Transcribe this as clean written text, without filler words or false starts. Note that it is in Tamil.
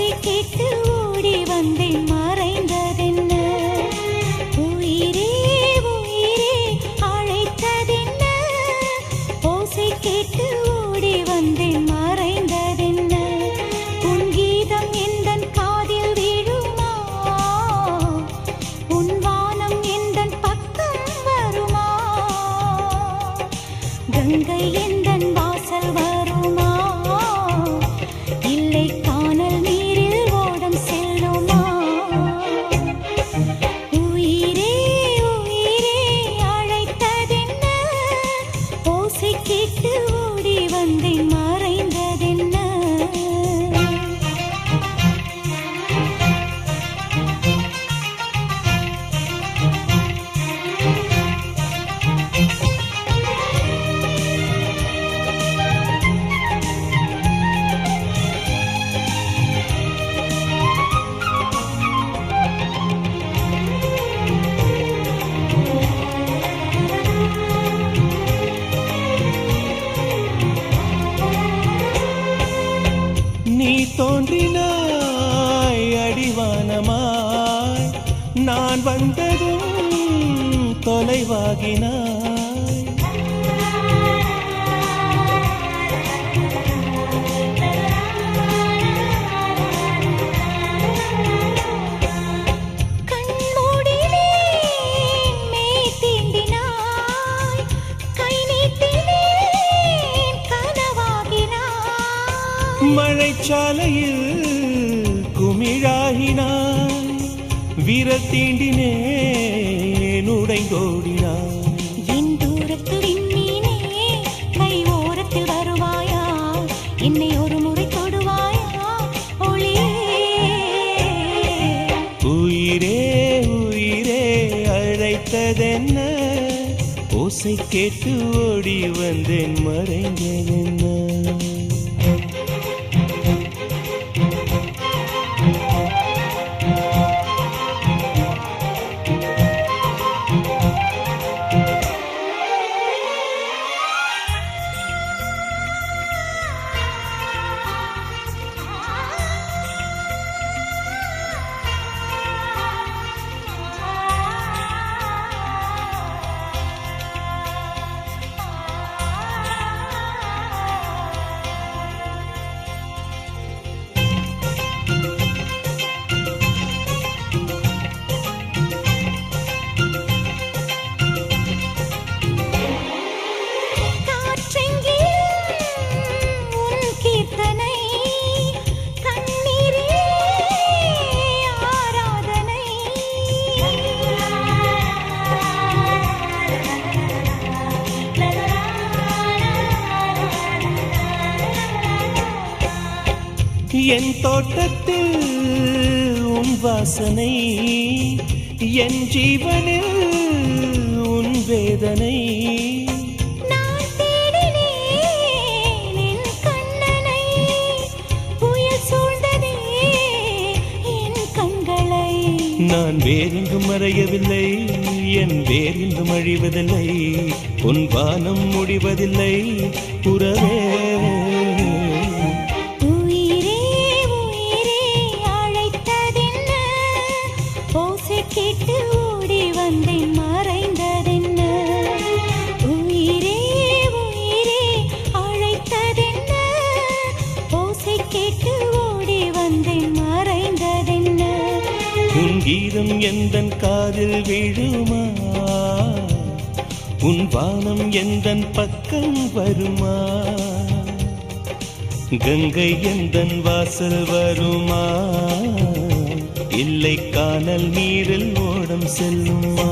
ஓசை கேட்டு ஓடி வந்தேன் மறைந்ததென்ன உயிரே உயிரே அழைத்ததென்ன ஓசை கேட்டு ஓடி வந்தேன் மறைந்ததென்ன உன் கீதம் எந்தன் காதில் விழுமா உன் வானம் எந்தன் பக்கம் வருமா கங்கை எந்தன் வாசல் வருமா இல்லை கானல் நீரில் ஓடம் செல்லுமா உயிரே உயிரே அழைத்ததென்ன ஓசை கேட்டு ஓடி வந்தேன் மறைந்ததென்ன நீ தோன்றினாய் அடிவானமாய் நான் வந்ததும் தொலைவாகினாய் கண்மூடினே மெய் தீண்டினாய் கை நீட்டினேன் கனவாகினாய் மழைச்சாலையில் குமிழாகினாய் விரல் தீண்டினேன் உடைந்தோடினாய் என் தூரத்து விண்மீனே கை ஓரத்தில் வருவாயா என்னை ஒரு முறை தொடுவாயா ஒளியே உயிரே உயிரே அழைத்ததென்ன ஓசை கேட்டு ஓடி வந்தேன் மறைந்ததென்ன என் தோட்டத்தில் உன் வாசனை என் ஜீவனில் உன் வேதனை நான் தேடினேன் என் கண்ணனை புயல் சூழ்ந்ததே என் கண்களை நான் வேறெங்கும் மறையவில்லை என் வேறெங்கும் அழிவதில்லை உன் வானம் முடிவதில்லை உறவே கேட்டு ஓடி வந்தேன் மறைந்ததென்ன உயிரே உயிரே அழைத்ததென்ன ஓசை கேட்டு ஓடி வந்தேன் மறைந்ததென்ன உன் கீதம் எந்தன் காதில் விழுமா உன் வானம் எந்தன் பக்கம் வருமா கங்கை எந்தன் வாசல் வருமா இல்லை கானல் நீரில் ஓடம் செல்லுமா